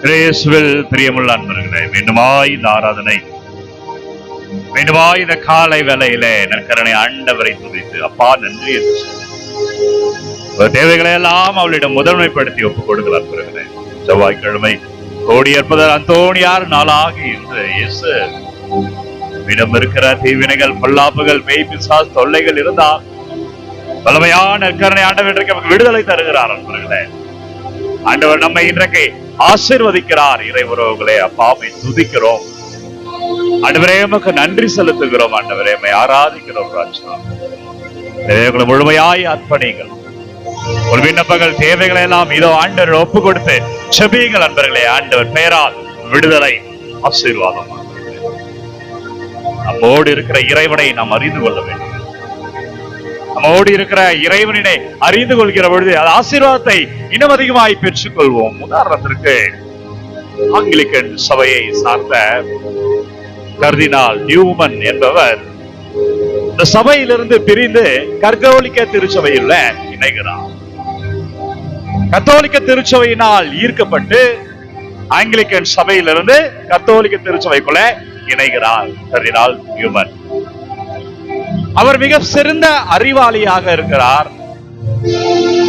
இயேசுவில் பிரியமுள்ள அன்பர்களே, மீண்டுமாய் இந்த ஆராதனை, மீண்டுமாய் இந்த காலை வேளையிலே நற்கருணை ஆண்டவரை துதித்து அப்பா நன்றி என்று சொல்லி தேவைகளை எல்லாம் அவளிடம் முதன்மைப்படுத்தி ஒப்புக் கொடுக்கிறார். அன்பர்களே, செவ்வாய்க்கிழமை கோடியற்பதர் அந்தோணியார் நாளாக இன்று இயேசு இடம் இருக்கிற தீவினைகள், பொல்லாப்புகள், பேய் பிசாசு தொல்லைகள் இருந்தால் வல்லமையான நற்கருணை ஆண்டவர் இன்றைக்கு நமக்கு விடுதலை தருகிறார். அன்பர்களே, ஆண்டவர் நம்மை இன்றைக்கு ஆசீர்வதிக்கிறார். இறை உறவுகளே, அப்பாவை துதிக்கிறோம். ஆண்டவரே, நமக்கு நன்றி செலுத்துகிறோம். ஆண்டவரே, நம்மை ஆராதிக்கிறோம். ராஜா, முழுமையாய் அர்ப்பணிகள், ஒரு விண்ணப்பங்கள், தேவைகளை எல்லாம் இதோ ஆண்டவர் ஒப்பு கொடுத்து செபியுங்கள். அன்பர்களே, ஆண்டவர் பெயரால் விடுதலை, ஆசீர்வாதம். நம்மோடு இருக்கிற இறைவனை நாம் அறிந்து கொள்ள வேண்டும். நம்மோடு இருக்கிற இறைவனை அறிந்து கொள்கிற பொழுது அது ஆசீர்வாதத்தை இன்னும் அதிகமாய் பெற்றுக் கொள்வோம். உதாரணத்திற்கு ஆங்கிலிக்கன் சபையை சார்ந்த கர்தினால் நியூமன் என்பவர் இந்த சபையிலிருந்து பிரிந்து கத்தோலிக்க திருச்சபையில் இணைகிறார். கத்தோலிக்க திருச்சபையினால் ஈர்க்கப்பட்டு ஆங்கிலிக்கன் சபையிலிருந்து கத்தோலிக்க திருச்சபைக்குள்ள இணைகிறார் கர்தினால் நியூமன். அவர் மிக சிறந்த அறிவாளியாக இருக்கிறார்,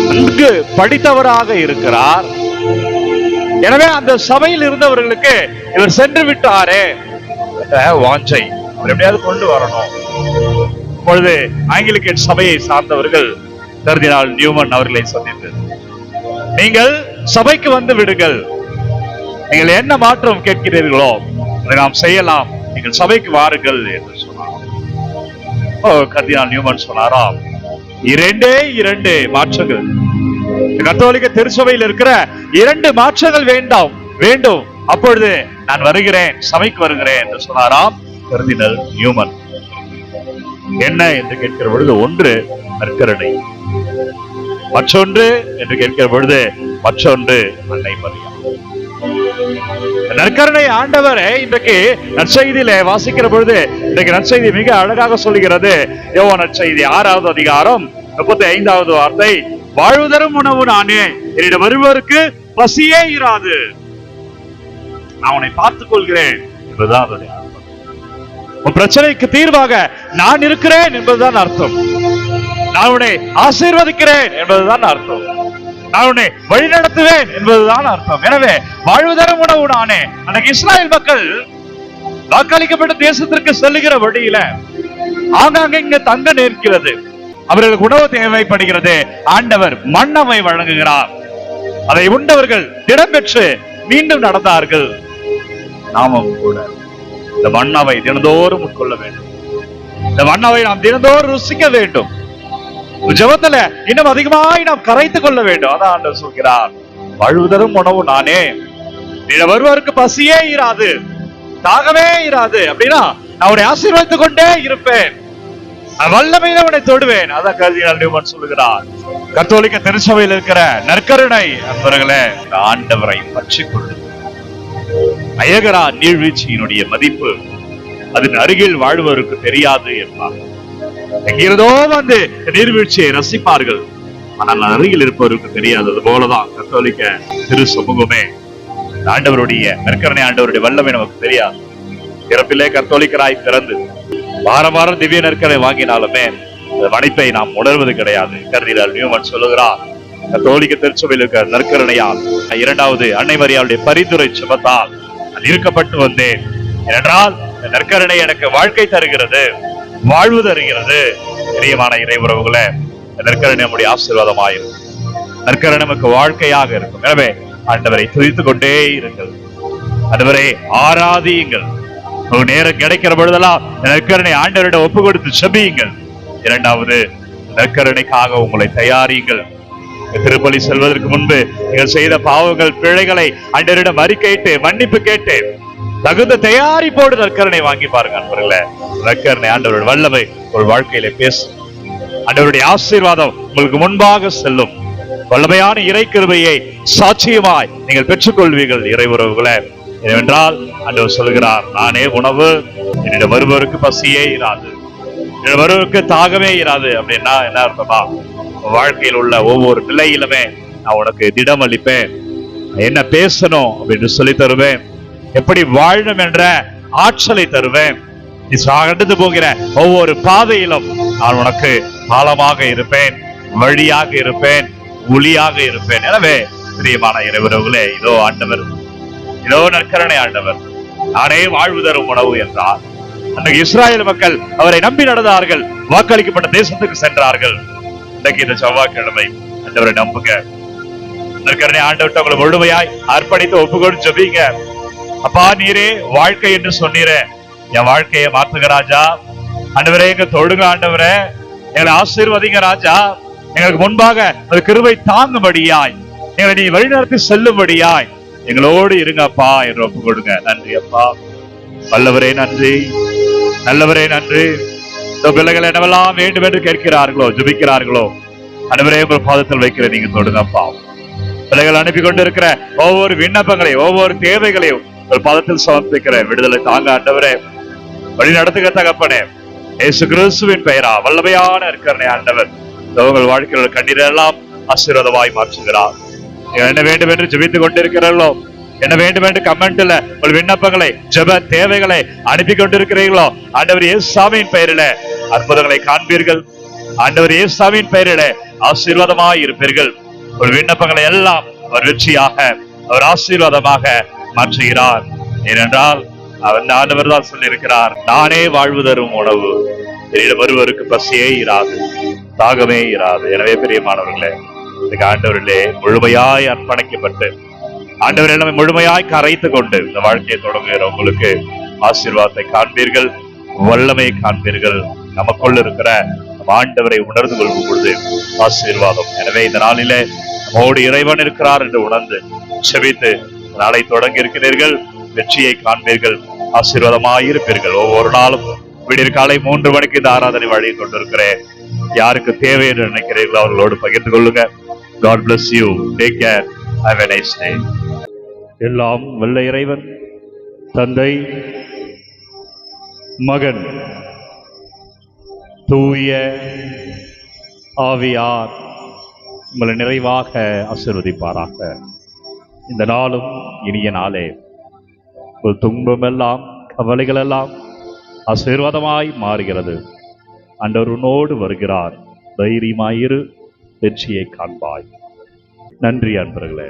நன்கு படித்தவராக இருக்கிறார். எனவே அந்த சபையில் இருந்தவர்களுக்கு இவர் சென்று விட்டாரே வாஞ்சை, அவர் எப்படியாவது கொண்டு வரணும். இப்பொழுது ஆங்கிலிக்கன் சபையை சார்ந்தவர்கள் கர்தினால் நியூமன் அவர்களை சந்தித்து, நீங்கள் சபைக்கு வந்து விடுங்கள், நீங்கள் என்ன மாற்றம் கேட்கிறீர்களோ அதை நாம் செய்யலாம், நீங்கள் சபைக்கு வாருங்கள் என்று சொன்னார். கர்தினால் நியூமன் சொன்னாராம், இரண்டு மாற்றங்கள், கத்தோலிக்க திருச்சபையில் இருக்கிற 2 மாற்றங்கள் வேண்டும், அப்பொழுது நான் வருகிறேன், சபைக்கு வருகிறேன் என்று சொன்னாராம் கர்தினால் நியூமன். என்ன என்று கேட்கிற பொழுது, ஒன்று நற்கருணை, மற்றொன்று என்று கேட்கிற பொழுது மற்றொன்று அன்னை மரியா. நற்கருணை ஆண்டவரை இன்றைக்கு நற்செய்தியில வாசிக்கிற பொழுது இன்றைக்கு நற்செய்தி மிக அழகாக சொல்கிறது. யோவான் நற்செய்தி 6வது அதிகாரம் 35வது வார்த்தை, வாழ்வு தரும் உணவு நானே, என்னிடம் வருவோருக்கு பசியே இராது, நான் உன்னை பார்த்துக் கொள்கிறேன் என்பதுதான் அதனுடைய அர்த்தம். உன் பிரச்சனைக்கு தீர்வாக நான் இருக்கிறேன் என்பதுதான் அர்த்தம். நான் உன்னை ஆசீர்வதிக்கிறேன் என்பதுதான் அர்த்தம். நான் உன்னை வழி நடத்துவேன் என்பதுதான் அர்த்தம். எனவே வாழ்வு தரும் உணவு நானே. அன்னைக்கு இஸ்ராயல் மக்கள் வாக்களிக்கப்பட்ட தேசத்திற்கு செல்லுகிற வழியில ஆங்காங்க இங்க தங்க நேர்க்கிறது, அவர்களுக்கு உணவு தேவைப்படுகிறது. ஆண்டவர் மன்னவை வழங்குகிறார், அதை உண்டவர்கள் திடம் பெற்று மீண்டும் நடந்தார்கள். நாமும் கூட இந்த மன்னவை தினந்தோறும் உட்கொள்ள வேண்டும். இந்த மன்னவை நாம் தினந்தோறும் ருசிக்க வேண்டும். ஜெபத்துல இன்னும் அதிகமாய் நாம் கரைத்துக் கொள்ள வேண்டும். அதான் ஆண்டவர் சொல்கிறார், வாழ்வு தரும் உணவு நானே, வருவருக்கு பசியே இராது, தாகமே இராது. அப்படின்னா நான் உன்னை ஆசீர்வதித்துக் கொண்டே இருப்பேன், வல்லமையில உன்னை தொடுவேன். அதான் கர்தினால் நியூமன் சொல்லுகிறார். கத்தோலிக்க திருச்சபையில் இருக்கிற நற்கருணை அன்பர்களே, ஆண்டவரை பற்றிக் கொள்ளுங்கள். அயகரா நீழ்வீழ்ச்சியினுடைய மதிப்பு அதன் அருகில் வாழ்வருக்கு தெரியாது என்பார். எங்கிருந்தோ வந்து நீர்வீழ்ச்சியை ரசிப்பார்கள், ஆனால் அருகில் இருப்பவருக்கு தெரியாது. அது போலதான் கத்தோலிக்க திரு சமூகமே, ஆண்டவருடைய நற்கருணை ஆண்டவருடைய வல்லமை நமக்கு தெரியாது. பிறப்பிலே கத்தோலிக்கராய் பிறந்து வாரம் வாரம் திவ்ய நற்கருணை வாங்கினாலுமே மனிப்பை நாம் உணர்வது கிடையாது. கர்தினால் நியூமன் சொல்லுகிறார், கத்தோலிக்க திருச்சபையில் இருக்கிற நற்கருணையால், 2வது அன்னை மரியாளுடைய பரிந்துரை சுமத்தால் நான் ஈர்க்கப்பட்டு வந்தேன். ஏனென்றால் நற்கருணை எனக்கு வாழ்க்கை தருகிறது, வாழ்வு தருகிறது. பிரியமான இறை உறவுகளே, நற்கருணை நம்முடைய ஆசீர்வாதமாயிருக்கும், நற்கருணை நமக்கு வாழ்க்கையாக இருக்கும். எனவே ஆண்டவரை துதித்துக் கொண்டே இருங்கள், ஆண்டவரை ஆராதியுங்கள். நேரம் கிடைக்கிற பொழுதெல்லாம் நற்கருணை ஆண்டவரிடம் ஒப்பு கொடுத்து செபியுங்கள். 2வது நற்கருணைக்காக உங்களை தயாரியுங்கள். திருப்பலி செல்வதற்கு முன்பு நீங்கள் செய்த பாவங்கள், பிழைகளை ஆண்டவரிடம் அறிக்கையிட்டு மன்னிப்பு கேட்டு தகுந்த தயாரிப்போடு நற்கருணை வாங்கி பாருங்க. அன்பர்களே, நற்கருணை ஆண்டவருடைய வல்லமை ஒரு வாழ்க்கையில பேசும். ஆண்டவருடைய ஆசீர்வாதம் உங்களுக்கு முன்பாக செல்லும். வல்லமையான இறை கிருபையை சாட்சியமாய் நீங்கள் பெற்றுக் கொள்வீர்கள் இறை உறவுகளே. ஏனென்றால் ஆண்டவர் சொல்கிறார், நானே உணவு, என்னிடம் வருபவருக்கு பசியே இராது, என்னிடம் வருவருக்கு தாகமே இராது. அப்படின்னா என்ன அர்த்தமா, வாழ்க்கையில் உள்ள ஒவ்வொரு நிலையிலுமே நான் உனக்கு திடம் அளிப்பேன், என்ன பேசணும் அப்படின்னு சொல்லி தருவேன். எப்படி வாழணும் என்ற ஆற்றலை தருவேன். நீ கடந்து போகிற ஒவ்வொரு பாதையிலும் நான் உனக்கு பாலமாக இருப்பேன், வழியாக இருப்பேன், ஒளியாக இருப்பேன். எனவே பிரியமான இறைவர்களே, இதோ ஆண்டவர், இதோ நற்கருணை ஆண்டவர், நானே வாழ்வு தரும் உணவு என்றார். அன்றைக்கு இஸ்ராயல் மக்கள் அவரை நம்பி நடந்தார்கள், வாக்களிக்கப்பட்ட தேசத்துக்கு சென்றார்கள். இன்றைக்கு இந்த செவ்வாய்க்கிழமை ஆண்டவரை நம்புங்க. நற்கருணை ஆண்டவர்கிட்ட உங்களை முழுமையாய் அர்ப்பணித்து ஒப்புக்கொண்டு ஜெபிங்க. அப்பா, நீரே வாழ்க்கை என்று சொன்னீரே, என் வாழ்க்கையை மாத்துங்க ராஜா. ஆண்டவரே, எங்க தொடுங்க ஆண்டவரே, எங்களை ஆசீர்வதிங்க ராஜா. எங்களுக்கு முன்பாக ஒரு கிருபை தாங்கும்படியாய், எங்களை நீ வழிநடத்தி செல்லும்படியாய் எங்களோடு இருங்கப்பா என்று ஒப்பு கொடுங்க. நன்றி அப்பா. வல்லவரே நன்றி, நல்லவரே நன்றி. பிள்ளைகள் என்னவெல்லாம் வேண்டும் என்று கேட்கிறார்களோ, ஜெபிக்கிறார்களோ, ஆண்டவரே உங்கள் பாதத்தில் வைக்கிற நீங்க தொடுங்கப்பா. பிள்ளைகள் அனுப்பி கொண்டிருக்கிற ஒவ்வொரு விண்ணப்பங்களையும், ஒவ்வொரு தேவைகளையும் ஒரு பாதத்தில் சமர்ப்பிக்கிற விடுதலை தாங்க ஆண்டவரே. வழி நடத்துக தகப்பனே. இயேசு கிறிஸ்துவின் பெயரா வல்லமையான இருக்கிற ஆண்டவர் உங்கள் வாழ்க்கையில் கண்ணீரெல்லாம் ஆசீர்வாதமாய் மாற்றுகிறார். என்ன வேண்டும் என்று ஜெபித்துக் கொண்டிருக்கிறீர்களோ, என்ன வேண்டும் என்று கமெண்ட்ல உங்கள் விண்ணப்பங்களை, ஜெப தேவைகளை அனுப்பி கொண்டிருக்கிறீர்களோ, ஆண்டவர் இயேசுவின் பெயரில அற்புதங்களை காண்பீர்கள். ஆண்டவர் இயேசுவின் பெயரில ஆசீர்வாதமாய் இருப்பீர்கள். ஒரு விண்ணப்பங்களை எல்லாம் அவர் வெற்றியாக, அவர் ஆசீர்வாதமாக மாற்றுகிறார். ஏனென்றால் அவர் ஆண்டவர் தான் சொல்லியிருக்கிறார், நானே வாழ்வு தரும் உணவு, என்னிடம் ஒருவருக்கு பசியே இராது, தாகமே இராது. எனவே பிரியமானவர்களே, இந்த ஆண்டவரிலே முழுமையாய் அர்ப்பணிக்கப்பட்டு ஆண்டவர் எல்லாமே முழுமையாய் கரைத்து கொண்டு இந்த வாழ்க்கையை தொடங்குகிற உங்களுக்கு ஆசீர்வாதத்தை காண்பீர்கள், வல்லமையை காண்பீர்கள். நமக்குள்ள இருக்கிற ஆண்டவரை உணர்ந்து கொள்ளும் பொழுது ஆசீர்வாதம். எனவே இந்த நாளிலே நம்மோடு இறைவன் இருக்கிறார் என்று உணர்ந்து செபித்து நாளை தொடங்கி இருக்கிறீர்கள், வெற்றியை காண்பீர்கள், ஆசீர்வாதமாயிருப்பீர்கள். ஒவ்வொரு நாளும் விடியற் காலை 3 மணிக்கு இந்த ஆராதனை வழி கொண்டிருக்கிறேன். யாருக்கு தேவை என்று நினைக்கிறீர்களோ அவர்களோடு பகிர்ந்து கொள்ளுங்க. God bless you. Take care. Have a nice day. எல்லாம் வல்ல இறைவன், தந்தை, மகன், தூய ஆவியார் உங்களை நிறைவாக ஆசீர்வதிப்பாராக. இந்த நாளும் இனிய நாளே. ஒரு துன்பமெல்லாம், கவலைகள் எல்லாம் ஆசீர்வாதமாய் மாறுகிறது. ஆண்டவர் உன்னோடு வருகிறார். தைரியமாயிரு, வெற்றியை காண்பாய். நன்றி அன்பர்களே.